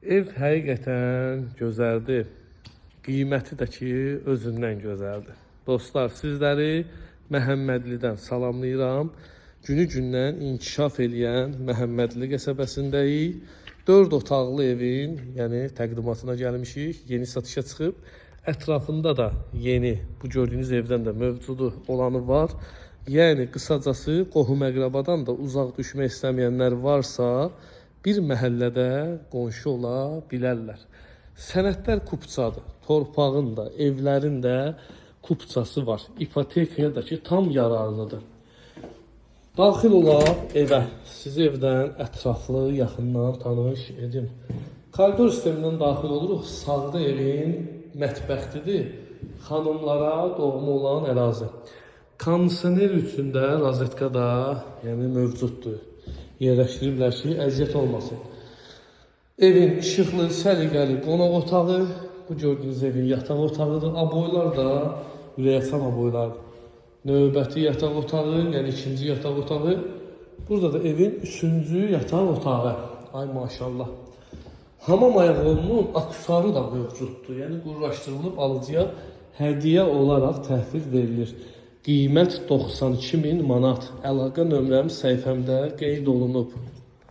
Ev həqiqətən gözəldir. Qiyməti də ki, özündən gözəldir. Dostlar, sizləri Məhəmmədlidən salamlayıram. Günü-gündən inkişaf eləyən Məhəmmədli qəsəbəsindəyik. 4 otaqlı evin, yəni təqdimatına gəlmişik. Yeni satışa çıxıb. Ətrafında da yeni, bu gördüyünüz evdən də mövcudu olanı var. Yəni, qısacası, qohum-əqrabadan da uzaq düşmək istəməyənlər varsa, bir məhəllədə qonşu ola bilərlər. Sənədlər kupçadır. Torpağın da, evlərin də kupçası var. İpotekaya da ki, tam yararlıdır. Daxil olaq evə. Sizi evdən ətraflı, yaxından tanış edim. Koridor sistemindən daxil oluruq. Sağda evin mətbəxtidir. Xanımlara doğma olan ərazi. Kondisioner üçün də rozetka da mövcuddur. Yerləşdiriblər ki, əziyyət olmasın. Evin işıqlı, səliqəli qonaq otağı. Bu gördüyünüz evin yataq otağıdır. Aboylar da ürəkaçan aboylardır. Növbəti yataq otağı, yəni ikinci yataq otağı. Burada da evin 3-cü yataq otağı. Ay maşallah. Hamam ayaqlarının aksesuarı da mövcuddur. Yəni qurlaşdırılıb alıcıya hədiyyə olaraq təhvil verilir. Qiymət 92.000 manat. Əlaqə nömrəm səhifəmdə qeyd olunub.